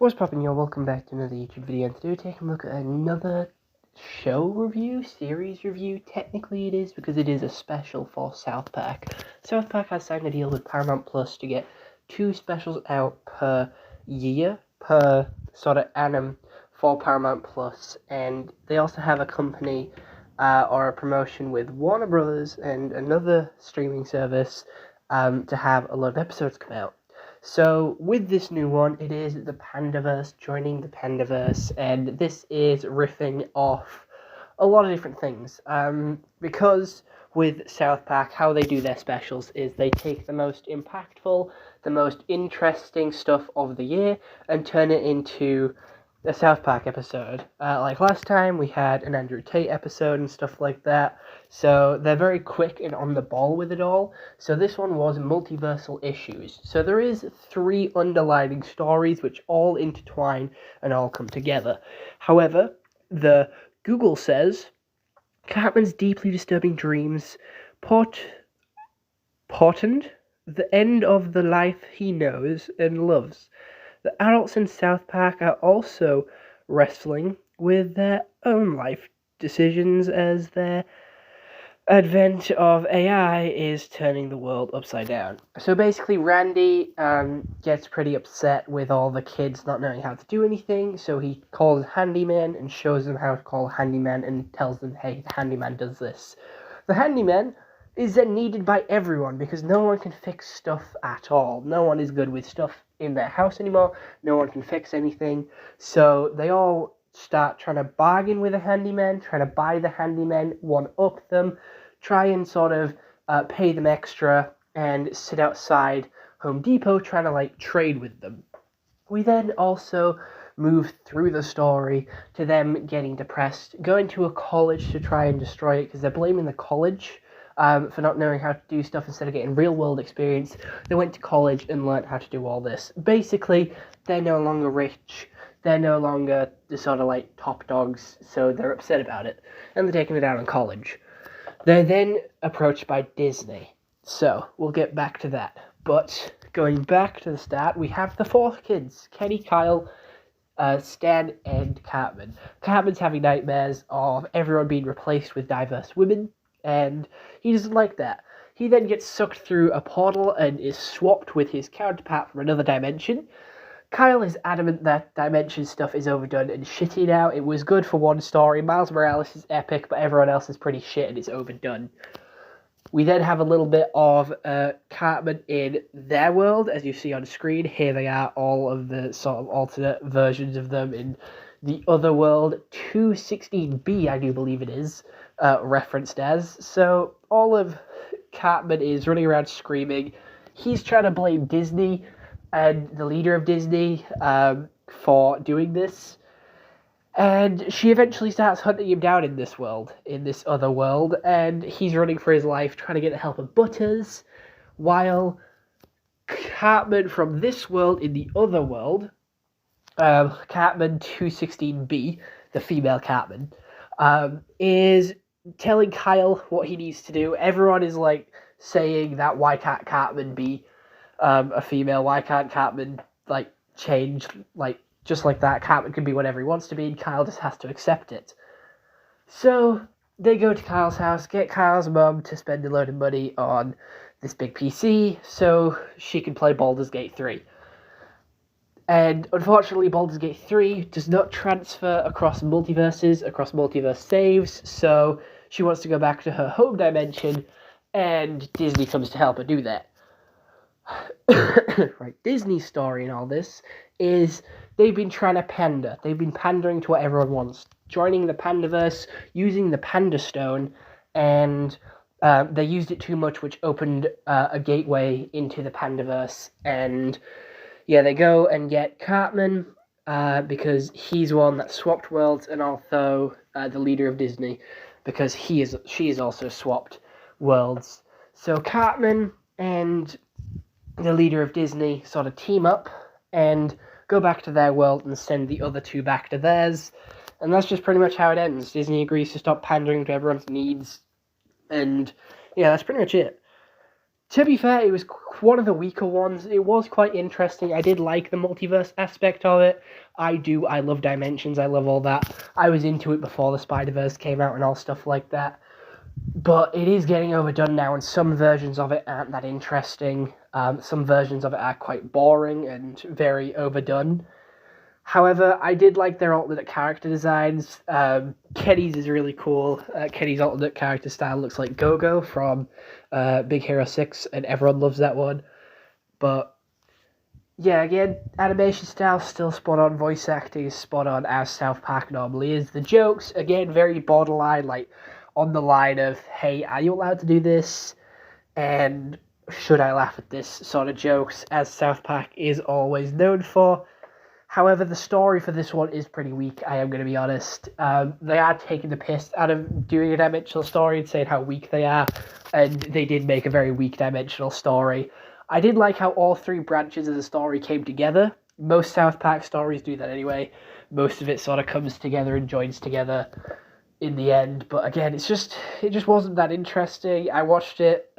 What's poppin', y'all? Welcome back to another YouTube video, and today we're taking a look at another series review. Technically it is, because it is a special for South Park. South Park has signed a deal with Paramount Plus to get 2 specials out per year, per sort of annum for Paramount Plus, and they also have a company or a promotion with Warner Brothers and another streaming service to have a lot of episodes come out. So with this new one, it is the Panderverse joining the Panderverse, and this is riffing off a lot of different things. Because with South Park, how they do their specials is they take the most impactful, the most interesting stuff of the year and turn it into a South Park episode. Like last time, we had an Andrew Tate episode and stuff like that. So they're very quick and on the ball with it all. So this one was multiversal issues. So there is 3 underlining stories which all intertwine and all come together. However, the Google says Cartman's deeply disturbing dreams portend the end of the life he knows and loves. The adults in South Park are also wrestling with their own life decisions as their advent of AI is turning the world upside down. So basically, Randy gets pretty upset with all the kids not knowing how to do anything, so he calls a handyman and shows them how to call a handyman and tells them, hey, the handyman does this. The handyman is then needed by everyone because no one can fix stuff at all. No one is good with stuff in their house anymore. No one can fix anything. So they all start trying to bargain with a handyman, trying to buy the handyman, one-up them, try and sort of pay them extra, and sit outside Home Depot trying to trade with them. We then also move through the story to them getting depressed, going to a college to try and destroy it because they're blaming the college for not knowing how to do stuff instead of getting real-world experience. They went to college and learned how to do all this. Basically, they're no longer rich. They're no longer the sort of top dogs, so they're upset about it, and they're taking it out on college. They're then approached by Disney. So, we'll get back to that. But, going back to the start, we have the 4 kids, Kenny, Kyle, Stan, and Cartman. Cartman's having nightmares of everyone being replaced with diverse women, and he doesn't like that. He then gets sucked through a portal and is swapped with his counterpart from another dimension. Kyle is adamant that dimension stuff is overdone and shitty now. It was good for one story. Miles Morales is epic, but everyone else is pretty shit and it's overdone. We then have a little bit of Cartman in their world, as you see on screen. Here they are, all of the sort of alternate versions of them in the other world. 216B, I do believe it is, referenced as. So all of Cartman is running around screaming. He's trying to blame Disney and the leader of Disney for doing this. And she eventually starts hunting him down in this world, in this other world, and he's running for his life, trying to get the help of Butters, while Cartman from this world in the other world, Cartman 216B, the female Cartman, is telling Kyle what he needs to do. Everyone is saying that why can't Cartman be a female? Why can't Cartman change just like that? Cartman can be whatever he wants to be, and Kyle just has to accept it. So they go to Kyle's house, get Kyle's mum to spend a load of money on this big PC so she can play Baldur's Gate 3. And unfortunately, Baldur's Gate 3 does not transfer across multiverses, across multiverse saves, so she wants to go back to her home dimension, and Disney comes to help her do that. Right, Disney's story in all this is they've been trying to pander. They've been pandering to what everyone wants. Joining the Panderverse, using the Panda Stone, and they used it too much, which opened a gateway into the Panderverse. And yeah, they go and get Cartman because he's one that swapped worlds, and also the leader of Disney because she is also swapped worlds. So Cartman and the leader of Disney sort of team up and go back to their world and send the other 2 back to theirs. And that's just pretty much how it ends. Disney agrees to stop pandering to everyone's needs. And yeah, that's pretty much it. To be fair, it was one of the weaker ones. It was quite interesting. I did like the multiverse aspect of it. I love Dimensions. I love all that. I was into it before the Spider-Verse came out and all stuff like that. But it is getting overdone now, and some versions of it aren't that interesting. Some versions of it are quite boring and very overdone. However, I did like their alternate character designs. Kenny's is really cool. Kenny's alternate character style looks like Go-Go from Big Hero 6, and everyone loves that one. But, yeah, again, animation style still spot on. Voice acting is spot on, as South Park normally is. The jokes, again, very borderline, like, on the line of, hey, are you allowed to do this? And should I laugh at this sort of jokes, as South Park is always known for. However, the story for this one is pretty weak, I am going to be honest. They are taking the piss out of doing a dimensional story and saying how weak they are, and they did make a very weak dimensional story. I did like how all three branches of the story came together. Most South Park stories do that anyway. Most of it sort of comes together and joins together in the end. But again, it just wasn't that interesting. I watched it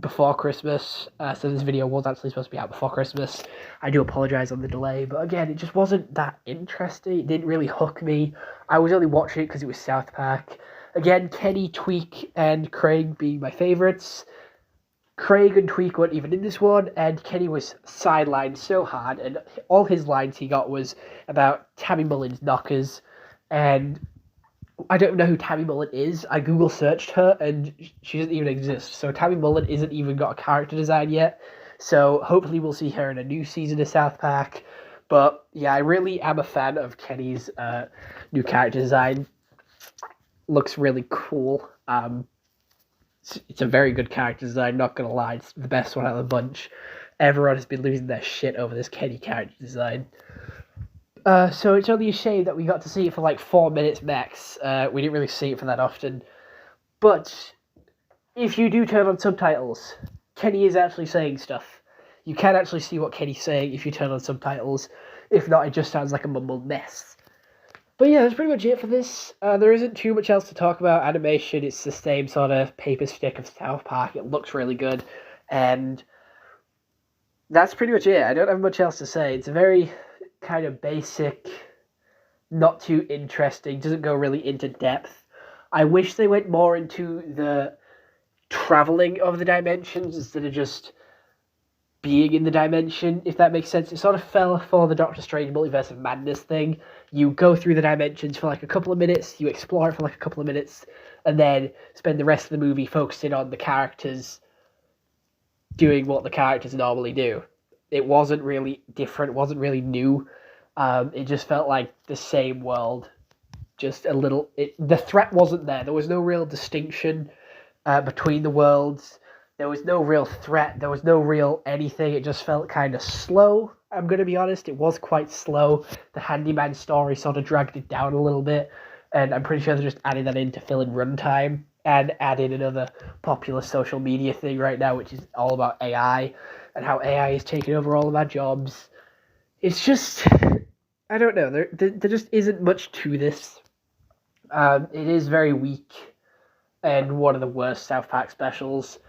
before Christmas, so this video was actually supposed to be out before Christmas. I do apologise on the delay, but again, it just wasn't that interesting. It didn't really hook me. I was only watching it because it was South Park. Again, Kenny, Tweek, and Craig being my favourites. Craig and Tweek weren't even in this one, and Kenny was sidelined so hard, and all his lines he got was about Tammy Mullen's knockers, and I don't know who Tammy Mullen is. I Google searched her and she doesn't even exist. So Tammy Mullen isn't even got a character design yet. So hopefully we'll see her in a new season of South Park. But yeah, I really am a fan of Kenny's new character design. Looks really cool. It's a very good character design, not gonna lie. It's the best one out of the bunch. Everyone has been losing their shit over this Kenny character design. So it's only a shame that we got to see it for like 4 minutes max. We didn't really see it for that often. But if you do turn on subtitles, Kenny is actually saying stuff. You can actually see what Kenny's saying if you turn on subtitles. If not, it just sounds like a mumbled mess. But yeah, that's pretty much it for this. There isn't too much else to talk about. Animation, it's the same sort of paper stick of South Park. It looks really good. And that's pretty much it. I don't have much else to say. It's a very kind of basic, not too interesting, doesn't go really into depth. I wish they went more into the traveling of the dimensions instead of just being in the dimension, if that makes sense. It sort of fell for the Doctor Strange Multiverse of Madness thing. You go through the dimensions for like a couple of minutes, you explore it for like a couple of minutes, and then spend the rest of the movie focusing on the characters doing what the characters normally do. It wasn't really different, wasn't really new. It just felt like the same world, just a little. The threat wasn't there. There was no real distinction between the worlds. There was no real threat. There was no real anything. It just felt kind of slow. I'm going to be honest. It was quite slow. The handyman story sort of dragged it down a little bit, and I'm pretty sure they're just adding that in to fill in runtime and add in another popular social media thing right now, which is all about AI. And how AI is taking over all of our jobs. It's just, I don't know, there just isn't much to this. It is very weak and one of the worst South Park specials.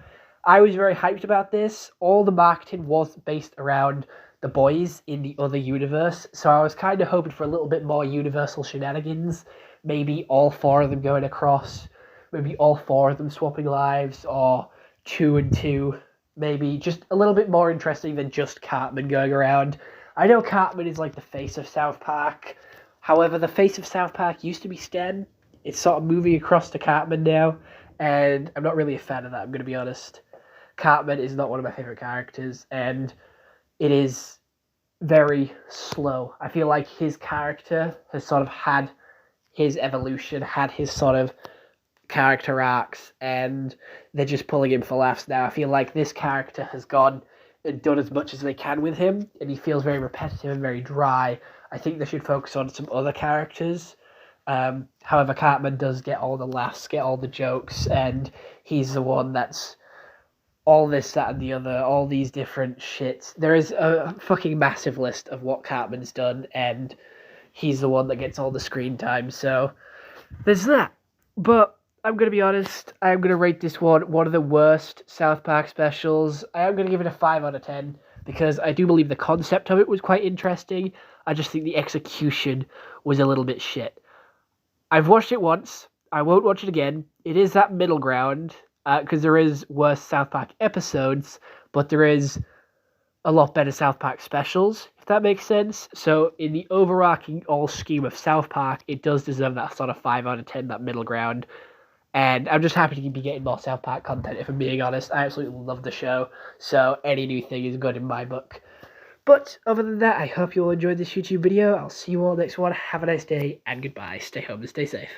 I was very hyped about this. All the marketing was based around the boys in the other universe, so I was kind of hoping for a little bit more universal shenanigans. Maybe all 4 of them going across, maybe all 4 of them swapping lives, or 2 and 2. Maybe just a little bit more interesting than just Cartman going around. I know Cartman is like the face of South Park. However, the face of South Park used to be Stan. It's sort of moving across to Cartman now, and I'm not really a fan of that, I'm going to be honest. Cartman is not one of my favourite characters, and it is very slow. I feel like his character has sort of had his evolution, had his sort of character arcs, and they're just pulling him for laughs now. I feel like this character has gone and done as much as they can with him, and he feels very repetitive and very dry. I think they should focus on some other characters. However, Cartman does get all the laughs, get all the jokes, and he's the one that's all this, that, and the other, all these different shits. There is a fucking massive list of what Cartman's done, and he's the one that gets all the screen time, so there's that. But I'm going to be honest. I'm going to rate this one of the worst South Park specials. I am going to give it a 5 out of 10 because I do believe the concept of it was quite interesting. I just think the execution was a little bit shit. I've watched it once. I won't watch it again. It is that middle ground because there is worse South Park episodes, but there is a lot better South Park specials, if that makes sense. So in the overarching all scheme of South Park, it does deserve that sort of 5 out of 10, that middle ground. And I'm just happy to be getting more South Park content, if I'm being honest. I absolutely love the show, so any new thing is good in my book. But other than that, I hope you all enjoyed this YouTube video. I'll see you all next one. Have a nice day, and goodbye. Stay home and stay safe.